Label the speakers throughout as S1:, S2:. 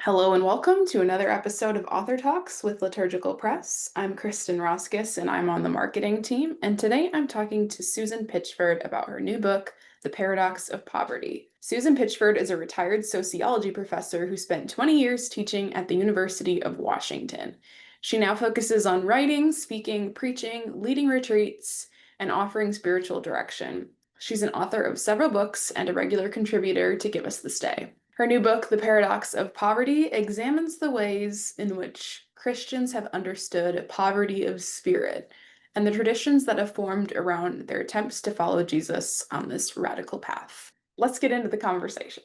S1: Hello and welcome to another episode of Author Talks with Liturgical Press. I'm Kristen Roskis and I'm on the marketing team. And today I'm talking to Susan Pitchford about her new book, The Paradox of Poverty. Susan Pitchford is a retired sociology professor who spent 20 years teaching at the University of Washington. She now focuses on writing, speaking, preaching, leading retreats, and offering spiritual direction. She's an author of several books and a regular contributor to Give Us This Day. Her new book, The Paradox of Poverty, examines the ways in which Christians have understood poverty of spirit and the traditions that have formed around their attempts to follow Jesus on this radical path. Let's get into the conversation.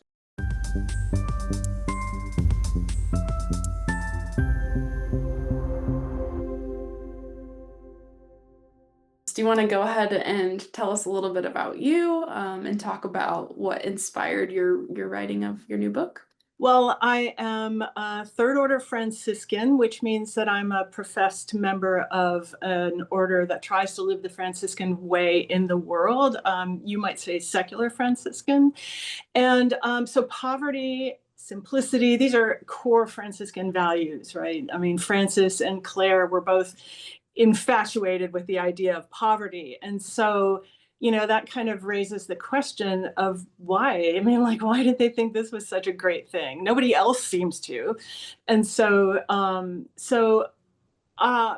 S1: Do you want to go ahead and tell us a little bit about you and talk about what inspired your writing of your new book?
S2: Well, I am a third order Franciscan, which means that I'm a professed member of an order that tries to live the Franciscan way in the world. You might say secular Franciscan. And so poverty, simplicity, these are core Franciscan values, right? I mean, Francis and Clare were both infatuated with the idea of poverty. And so, that kind of raises the question of why. I mean, like, why did they think this was such a great thing? Nobody else seems to. And so,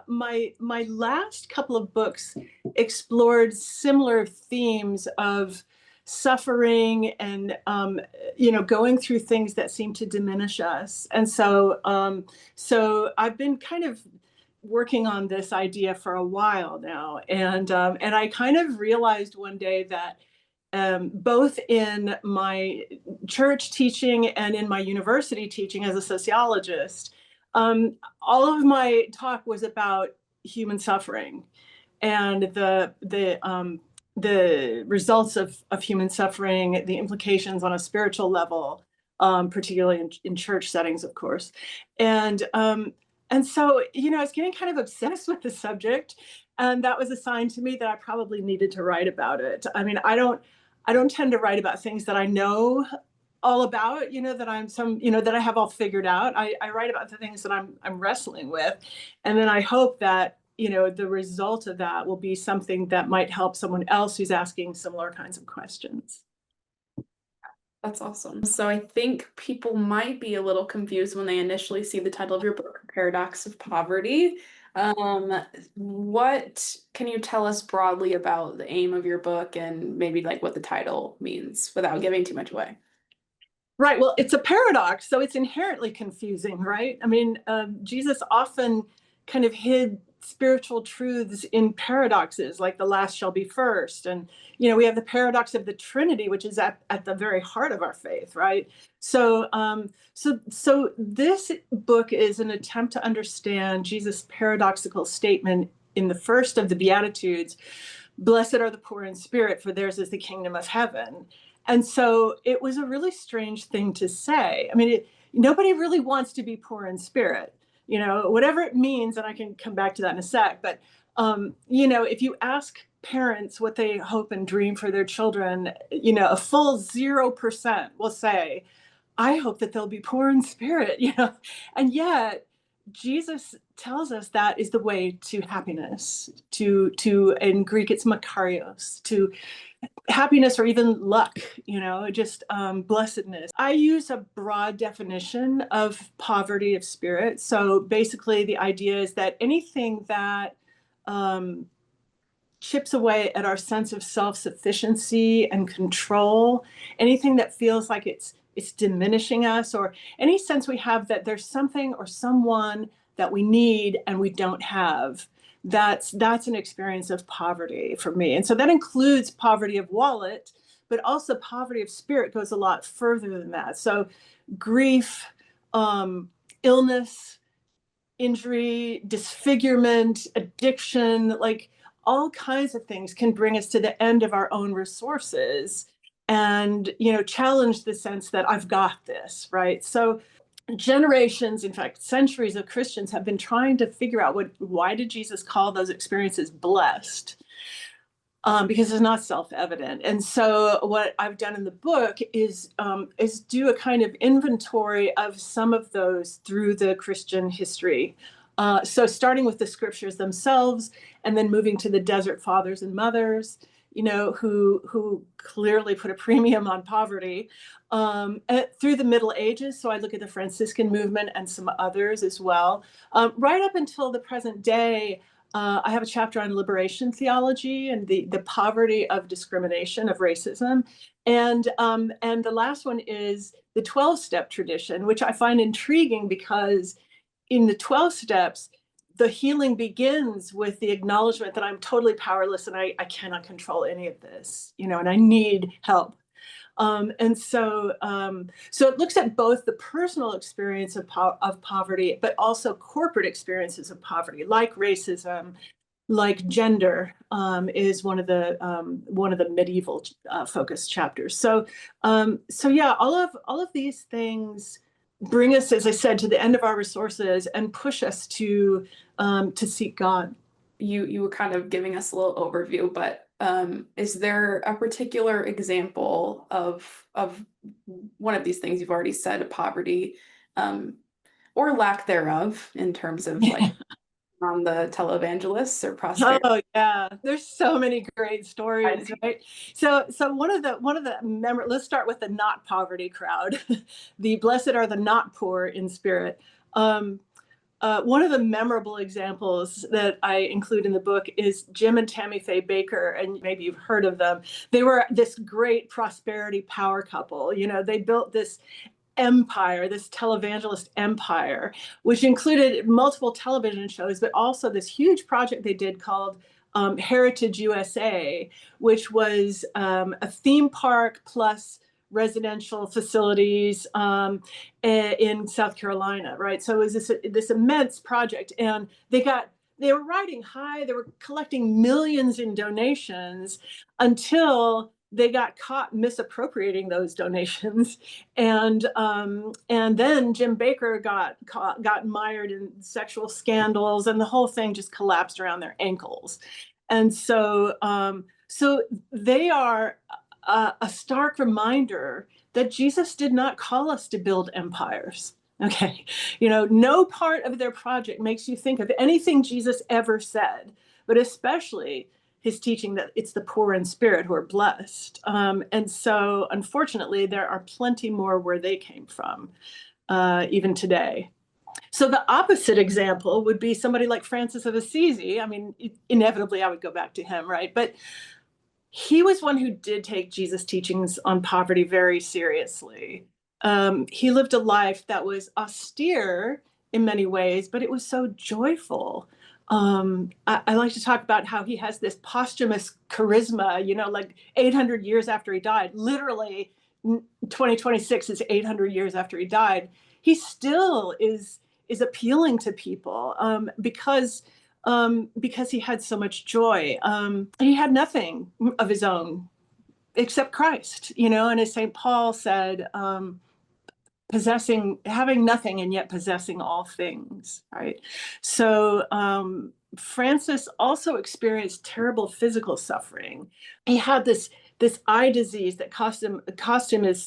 S2: my last couple of books explored similar themes of suffering and going through things that seem to diminish us. And so I've been kind of working on this idea for a while now, and I kind of realized one day that both in my church teaching and in my university teaching as a sociologist, all of my talk was about human suffering and the results of human suffering, the implications on a spiritual level, particularly in church settings, of course. And so, I was getting kind of obsessed with the subject, and that was a sign to me that I probably needed to write about it. I mean, I don't tend to write about things that I know all about, that I have all figured out. I write about the things that I'm wrestling with, and then I hope that the result of that will be something that might help someone else who's asking similar kinds of questions.
S1: That's awesome. So I think people might be a little confused when they initially see the title of your book, Paradox of Poverty. What can you tell us broadly about the aim of your book and maybe like what the title means without giving too much away?
S2: Right. Well, it's a paradox, so it's inherently confusing, right? I mean, Jesus often kind of hid spiritual truths in paradoxes, like the last shall be first. And, we have the paradox of the Trinity, which is at the very heart of our faith, right? So this book is an attempt to understand Jesus' paradoxical statement in the first of the Beatitudes: blessed are the poor in spirit, for theirs is the kingdom of heaven. And so it was a really strange thing to say. I mean, nobody really wants to be poor in spirit, whatever it means. And I can come back to that in a sec. But, if you ask parents what they hope and dream for their children, a full 0% will say, I hope that they'll be poor in spirit, and yet Jesus tells us that is the way to happiness, to in Greek it's makarios, to happiness or even luck, just blessedness. I use a broad definition of poverty of spirit. So basically the idea is that anything that chips away at our sense of self-sufficiency and control, anything that feels like it's diminishing us, or any sense we have that there's something or someone that we need and we don't have, that's an experience of poverty for me. And so that includes poverty of wallet, but also poverty of spirit goes a lot further than that. So grief, illness, injury, disfigurement, addiction, like all kinds of things can bring us to the end of our own resources and, challenge the sense that I've got this, right? So generations, in fact, centuries of Christians have been trying to figure out why did Jesus call those experiences blessed? because it's not self-evident. And so what I've done in the book is do a kind of inventory of some of those through the Christian history. So starting with the scriptures themselves, and then moving to the desert fathers and mothers, who clearly put a premium on poverty, through the Middle Ages. So I look at the Franciscan movement and some others as well, right up until the present day. I have a chapter on liberation theology and the poverty of discrimination, of racism. And the last one is the 12-step tradition, which I find intriguing because in the 12 steps, the healing begins with the acknowledgement that I'm totally powerless and I cannot control any of this, and I need help. So it looks at both the personal experience of poverty, but also corporate experiences of poverty, like racism, like gender, is one of the medieval focused chapters. So yeah, all of these things bring us, as I said, to the end of our resources and push us to seek God.
S1: You were kind of giving us a little overview, but is there a particular example of one of these things you've already said, poverty, or lack thereof, in terms of like on the televangelists or prosperity?
S2: Oh yeah, there's so many great stories, right? So let's start with the not poverty crowd. The blessed are the not poor in spirit. One of the memorable examples that I include in the book is Jim and Tammy Faye Baker, and maybe you've heard of them. They were this great prosperity power couple. They built this empire, this televangelist empire, which included multiple television shows, but also this huge project they did called Heritage USA, which was a theme park plus residential facilities in South Carolina, right? So it was this immense project, and they were riding high. They were collecting millions in donations until they got caught misappropriating those donations, and then Jim Baker got mired in sexual scandals, and the whole thing just collapsed around their ankles. And so they are a stark reminder that Jesus did not call us to build empires. Okay, no part of their project makes you think of anything Jesus ever said, but especially his teaching that it's the poor in spirit who are blessed. And so, unfortunately, there are plenty more where they came from, even today. So the opposite example would be somebody like Francis of Assisi. I mean, inevitably, I would go back to him, right? But he was one who did take Jesus' teachings on poverty very seriously. He lived a life that was austere in many ways, but it was so joyful. I like to talk about how he has this posthumous charisma, like 800 years after he died, literally 2026 is 800 years after he died. He still is appealing to people because he had so much joy. He had nothing of his own except Christ, and as St. Paul said, having nothing and yet possessing all things, right? So Francis also experienced terrible physical suffering. He had this eye disease that cost him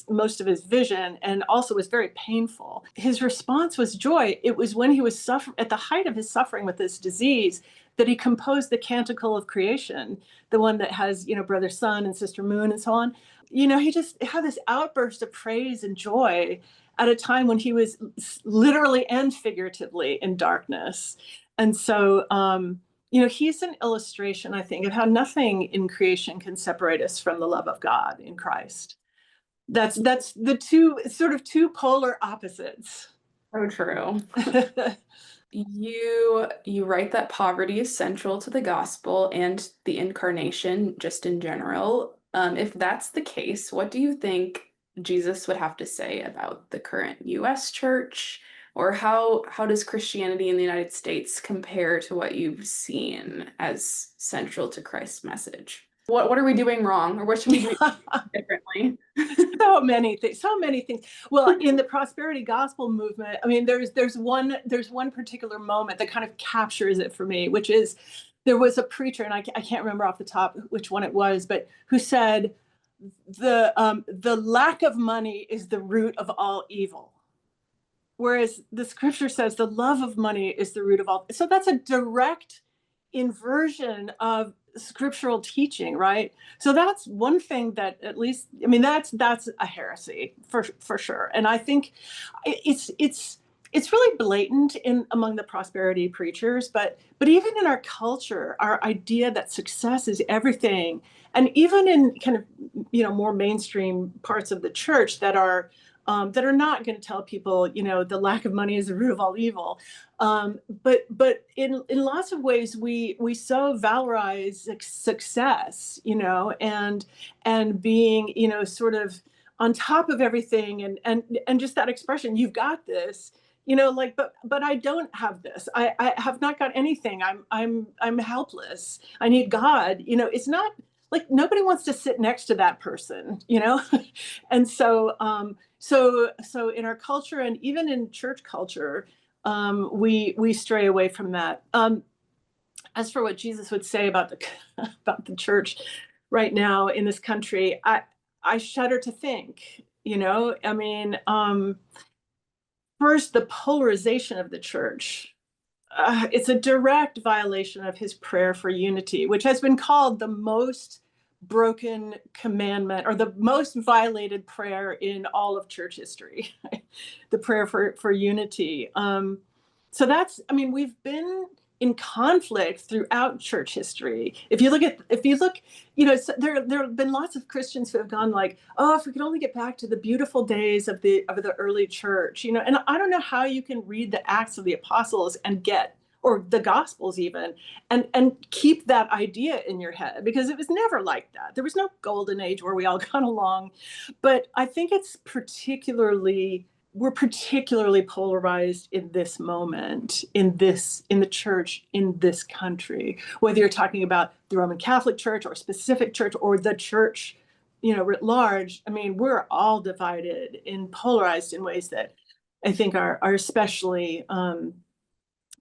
S2: most of his vision, and also was very painful. His response was joy. It was when he was at the height of his suffering with this disease that he composed the Canticle of Creation, the one that has, Brother Sun and Sister Moon and so on. He just had this outburst of praise and joy at a time when he was literally and figuratively in darkness. And so, he's an illustration, I think, of how nothing in creation can separate us from the love of God in Christ. That's the two polar opposites.
S1: So true. You write that poverty is central to the gospel and the incarnation just in general. If that's the case, what do you think Jesus would have to say about the current US church, or how does Christianity in the United States compare to what you've seen as central to Christ's message? What are we doing wrong, or what should we do differently?
S2: So many things. Well, in the prosperity gospel movement, I mean, there's one particular moment that kind of captures it for me, which is there was a preacher, and I can't remember off the top which one it was, but who said the lack of money is the root of all evil, whereas the scripture says the love of money is the root of all. So that's a direct inversion of scriptural teaching, right? So that's one thing that, at least, I mean, that's a heresy for sure. And I think it's really blatant in among the prosperity preachers, but even in our culture, our idea that success is everything, and even in kind of, more mainstream parts of the church that are not going to tell people, the lack of money is the root of all evil. But in lots of ways, we so valorize success, and being, sort of on top of everything, and just that expression, "You've got this." Like, but I don't have this. I have not got anything. I'm helpless. I need God. It's not like nobody wants to sit next to that person, and so in our culture, and even in church culture, we stray away from that. As for what Jesus would say about the about the church right now in this country, I shudder to think. I mean, first, the polarization of the church. It's a direct violation of his prayer for unity, which has been called the most broken commandment, or the most violated prayer in all of church history. The prayer for unity. So that's, I mean, we've been in conflict throughout church history. If you look, there have been lots of Christians who have gone like, "Oh, if we could only get back to the beautiful days of the early church," and I don't know how you can read the Acts of the Apostles and get, or the Gospels even, and keep that idea in your head, because it was never like that. There was no golden age where we all got along. But I think we're particularly polarized in this moment, in the church, in this country, whether you're talking about the Roman Catholic Church or a specific church, or the church, writ large. I mean, we're all divided and polarized in ways that I think are especially,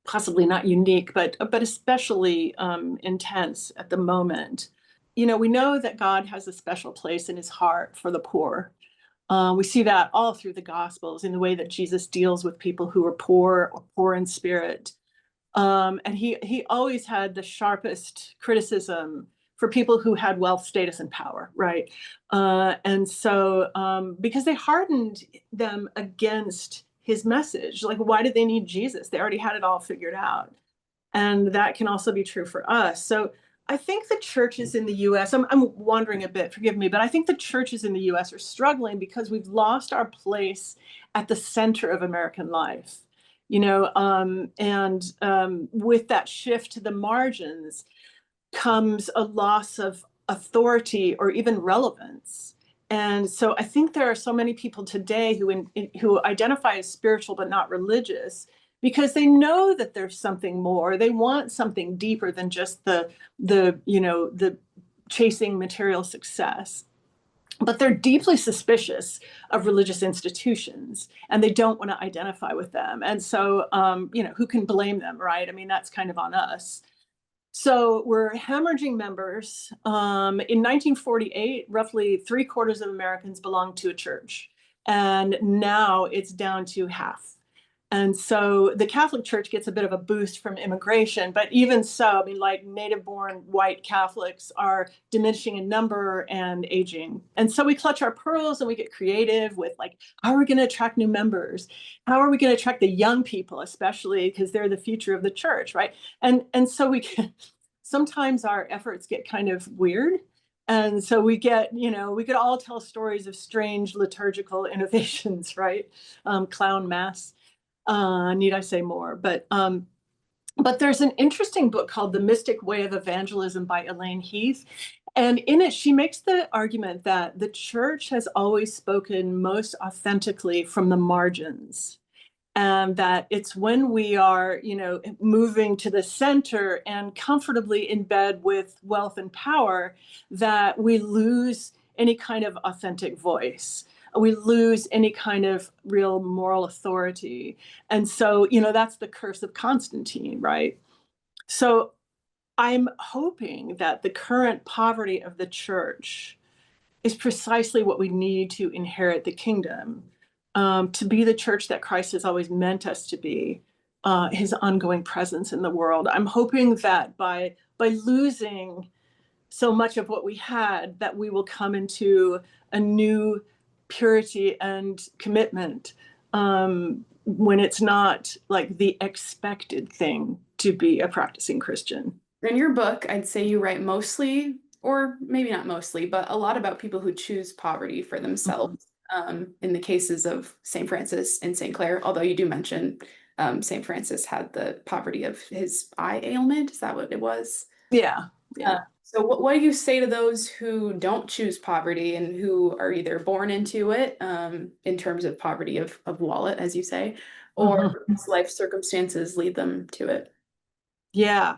S2: possibly not unique, but especially intense at the moment. We know that God has a special place in his heart for the poor. We see that all through the Gospels, in the way that Jesus deals with people who are poor or poor in spirit. And he always had the sharpest criticism for people who had wealth, status, and power, right? And so, because they hardened them against his message, like, why did they need Jesus? They already had it all figured out. And that can also be true for us. So I think the churches in the US, I'm wandering a bit, forgive me, but I think the churches in the US are struggling because we've lost our place at the center of American life. And with that shift to the margins comes a loss of authority or even relevance. And so I think there are so many people today who identify as spiritual but not religious, because they know that there's something more. They want something deeper than just the chasing material success. But they're deeply suspicious of religious institutions, and they don't want to identify with them. And so, who can blame them, right? I mean, that's kind of on us. So we're hemorrhaging members. In 1948, roughly three-quarters of Americans belonged to a church, and now it's down to half. And so the Catholic Church gets a bit of a boost from immigration, but even so, I mean, like, native-born white Catholics are diminishing in number and aging. And so we clutch our pearls and we get creative with, like, how are we going to attract new members? How are we going to attract the young people, especially because they're the future of the church, right? And so sometimes our efforts get kind of weird. And so we could all tell stories of strange liturgical innovations, right? Clown mass. Need I say more? But there's an interesting book called The Mystic Way of Evangelism by Elaine Heath. And in it, she makes the argument that the church has always spoken most authentically from the margins. And that it's when we are, moving to the center and comfortably in bed with wealth and power, that we lose any kind of authentic voice. We lose any kind of real moral authority. And so, that's the curse of Constantine, right? So I'm hoping that the current poverty of the church is precisely what we need to inherit the kingdom, to be the church that Christ has always meant us to be, his ongoing presence in the world. I'm hoping that by losing so much of what we had, that we will come into a new purity and commitment, when it's not like the expected thing to be a practicing Christian.
S1: In your book, I'd say you write mostly, or maybe not mostly, but a lot about people who choose poverty for
S2: Mhm.
S1: themselves. In the cases of St. Francis and St. Clare, although you do mention St. Francis had the poverty of his eye ailment. Is that what it was?
S2: Yeah, yeah.
S1: So what do you say to those who don't choose poverty and who are either born into it, in terms of poverty of wallet, as you say,
S2: Mhm.
S1: or life circumstances lead them to it?
S2: Yeah.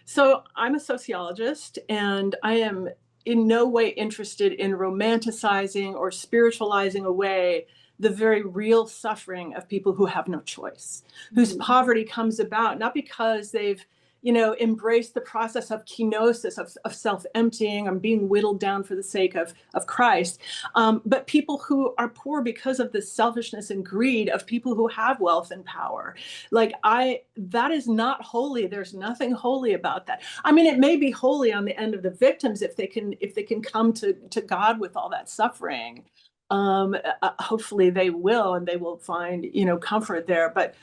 S2: So I'm a sociologist, and I am in no way interested in romanticizing or spiritualizing away the very real suffering of people who have no choice, whose
S1: Mhm.
S2: poverty comes about not because they've, embraced the process of kenosis, of self-emptying, or being whittled down for the sake of Christ, but people who are poor because of the selfishness and greed of people who have wealth and power. Like, that is not holy. There's nothing holy about that. I mean, it may be holy on the end of the victims if they can come to God with all that suffering. Hopefully they will, and they will find, comfort there. But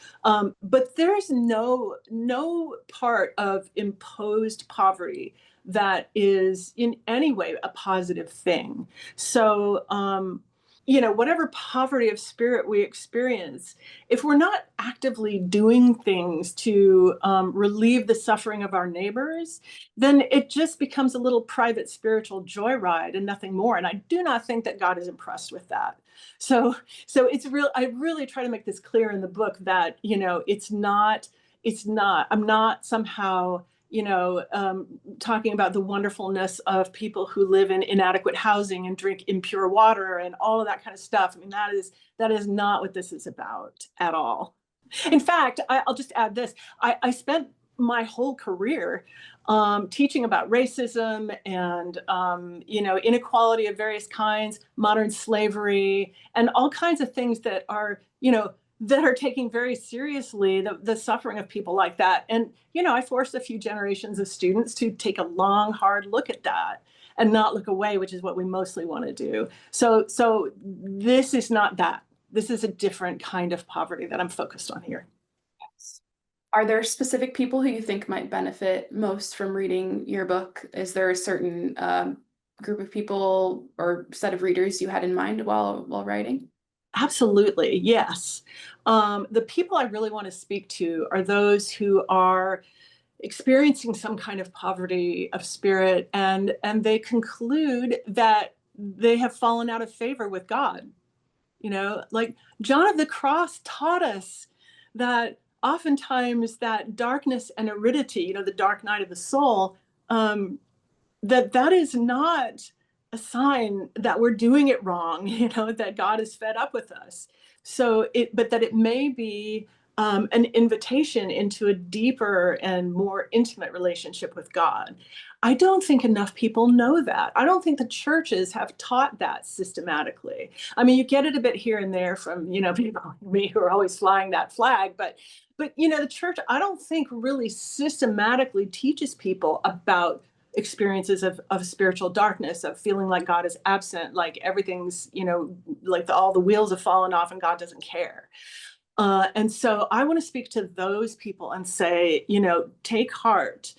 S2: there's no part of imposed poverty that is in any way a positive thing. So, whatever poverty of spirit we experience, if we're not actively doing things to relieve the suffering of our neighbors, then it just becomes a little private spiritual joyride and nothing more. And I do not think that God is impressed with that. So, so it's real. I really try to make this clear in the book that, it's not. I'm not somehow, talking about the wonderfulness of people who live in inadequate housing and drink impure water and all of that kind of stuff. I mean, that is not what this is about at all. In fact, I'll just add this: I spent my whole career teaching about racism and inequality of various kinds, modern slavery, and all kinds of things that are taking very seriously the suffering of people like that. And I forced a few generations of students to take a long, hard look at that and not look away, which is what we mostly want to do. So this is not that. This is a different kind of poverty that I'm focused on here.
S1: Are there specific people who you think might benefit most from reading your book? Is there a certain group of people or set of readers you had in mind while writing?
S2: Absolutely, yes. The people I really want to speak to are those who are experiencing some kind of poverty of spirit, and they conclude that they have fallen out of favor with God. Like John of the Cross taught us that oftentimes that darkness and aridity, the dark night of the soul, um, that is not a sign that we're doing it wrong, that God is fed up with us. But that it may be an invitation into a deeper and more intimate relationship with God. I don't think enough people know that. I don't think the churches have taught that systematically. I mean, you get it a bit here and there from, people like me who are always flying that flag, but the church, I don't think really systematically teaches people about experiences of spiritual darkness, of feeling like God is absent, like everything's, like all the wheels have fallen off and God doesn't care. And so I want to speak to those people and say, take heart.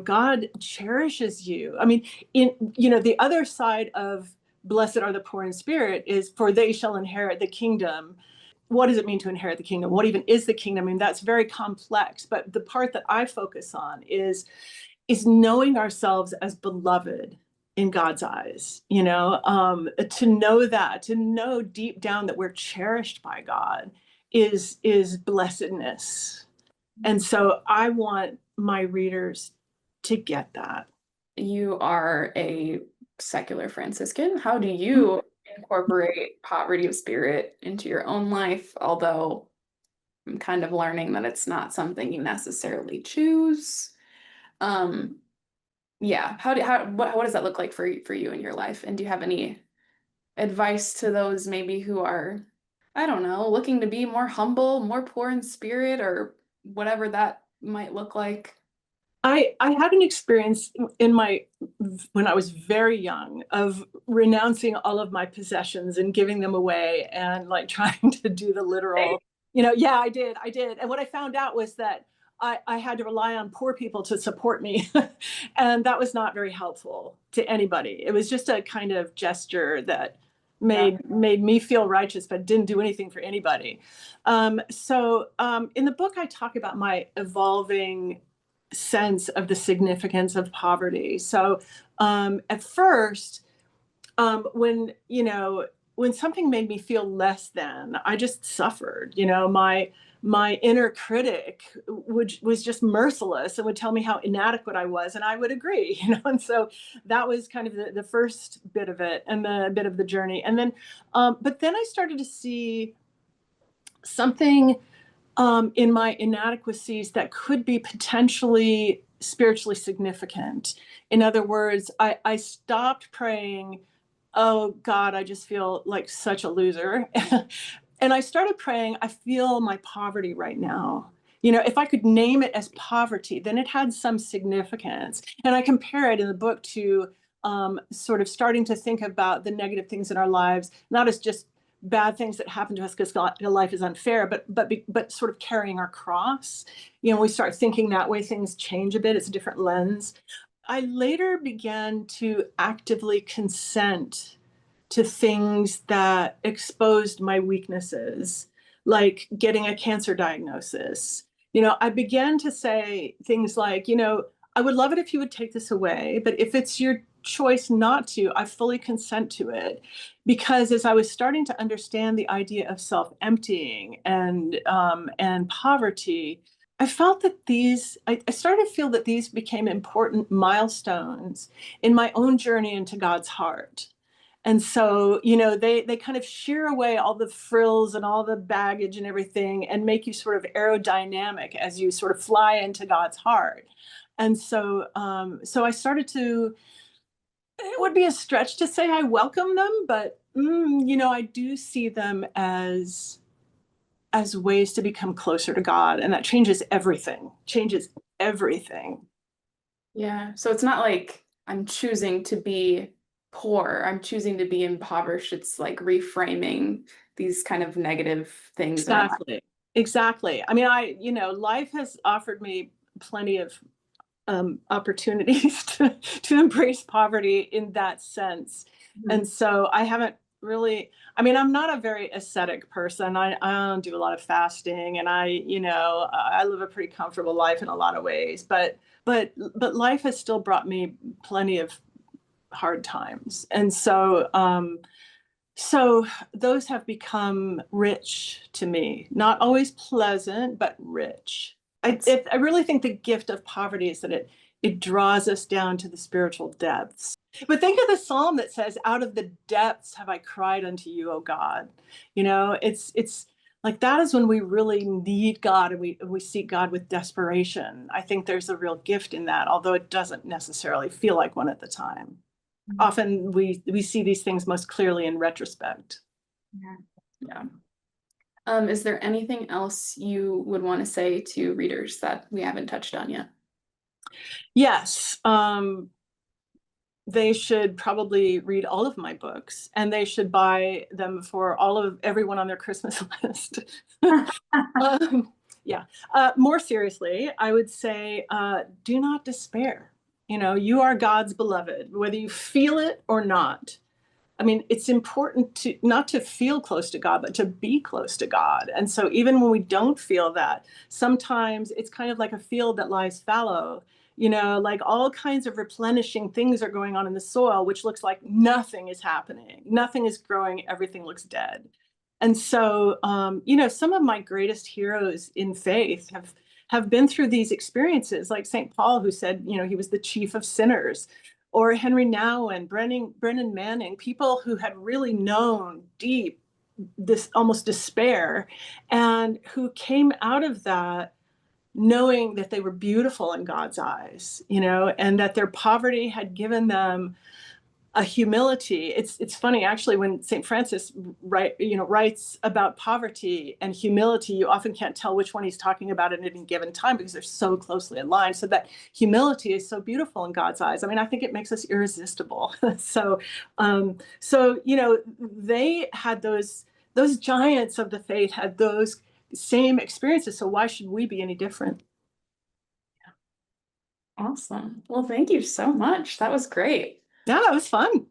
S2: God cherishes you. I mean, the other side of blessed are the poor in spirit is for they shall inherit the kingdom. What does it mean to inherit the kingdom? What even is the kingdom? I mean, that's very complex. But the part that I focus on is knowing ourselves as beloved in God's eyes, to know that, to know deep down that we're cherished by God is blessedness. And so I want my readers to get that.
S1: You are a secular Franciscan. How do you incorporate poverty of spirit into your own life? Although I'm kind of learning that it's not something you necessarily choose. Yeah. What does that look like for you in your life? And do you have any advice to those maybe who are, I don't know, looking to be more humble, more poor in spirit, or whatever that might look like?
S2: I had an experience in my when I was very young of renouncing all of my possessions and giving them away and like trying to do the literal, yeah, I did. And what I found out was that I had to rely on poor people to support me. And that was not very helpful to anybody. It was just a kind of gesture that
S1: Yeah.
S2: made me feel righteous, but didn't do anything for anybody. In the book, I talk about my evolving sense of the significance of poverty. So at first, when something made me feel less than, I just suffered. My inner critic was just merciless and would tell me how inadequate I was, and I would agree. And so that was kind of the first bit of it and the bit of the journey. And then, but then I started to see something in my inadequacies that could be potentially spiritually significant. In other words, I stopped praying, oh God, I just feel like such a loser. And I started praying, I feel my poverty right now. If I could name it as poverty, then it had some significance. And I compare it in the book to sort of starting to think about the negative things in our lives, not as just bad things that happen to us because life is unfair, but sort of carrying our cross. We start thinking that way, things change a bit. It's a different lens. I later began to actively consent to things that exposed my weaknesses, like getting a cancer diagnosis. I began to say things like, I would love it if you would take this away, but if it's your choice not to, I fully consent to it. Because as I was starting to understand the idea of self-emptying and poverty, I felt that I started to feel that these became important milestones in my own journey into God's heart. And so, they kind of shear away all the frills and all the baggage and everything and make you sort of aerodynamic as you sort of fly into God's heart. And so I started to, it would be a stretch to say I welcome them, but, I do see them as ways to become closer to God. And that changes everything.
S1: Yeah. So it's not like I'm choosing to be poor, I'm choosing to be impoverished. It's like reframing these kind of negative things in our life.
S2: Exactly. Exactly. I mean, life has offered me plenty of opportunities to embrace poverty in that sense. And
S1: Mhm.
S2: so I haven't really, I mean, I'm not a very ascetic person. I don't do a lot of fasting and I live a pretty comfortable life in a lot of ways, but life has still brought me plenty of hard times. And so those have become rich to me, not always pleasant, but rich.
S1: That's
S2: I really think the gift of poverty is that it draws us down to the spiritual depths. But think of the psalm that says, "Out of the depths have I cried unto you, O God." It's like that is when we really need God and we seek God with desperation. I think there's a real gift in that, although it doesn't necessarily feel like one at the time. Often we see these things most clearly in retrospect.
S1: yeah. Yeah. Is there anything else you would want to say to readers that we haven't touched on yet?
S2: Yes, they should probably read all of my books and they should buy them for all of everyone on their Christmas list. um, yeah. More seriously, I would say do not despair. You are God's beloved, whether you feel it or not. I mean, it's important to not to feel close to God, but to be close to God. And so even when we don't feel that, sometimes it's kind of like a field that lies fallow, like all kinds of replenishing things are going on in the soil, which looks like nothing is happening. Nothing is growing. Everything looks dead. And so, some of my greatest heroes in faith have been through these experiences, like St. Paul, who said, he was the chief of sinners, or Henry Nouwen, Brennan Manning, people who had really known deep this almost despair and who came out of that knowing that they were beautiful in God's eyes, and that their poverty had given them a humility. It's funny, actually, when St. Francis writes about poverty and humility, you often can't tell which one he's talking about at any given time because they're so closely aligned. So that humility is so beautiful in God's eyes. I mean, I think it makes us irresistible. So they had those giants of the faith had those same experiences. So why should we be any different?
S1: Awesome. Well, thank you so much. That was great.
S2: Yeah, it was fun.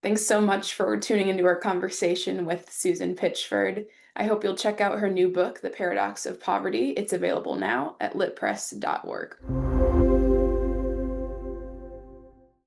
S1: Thanks so much for tuning into our conversation with Susan Pitchford. I hope you'll check out her new book, The Paradox of Poverty. It's available now at litpress.org.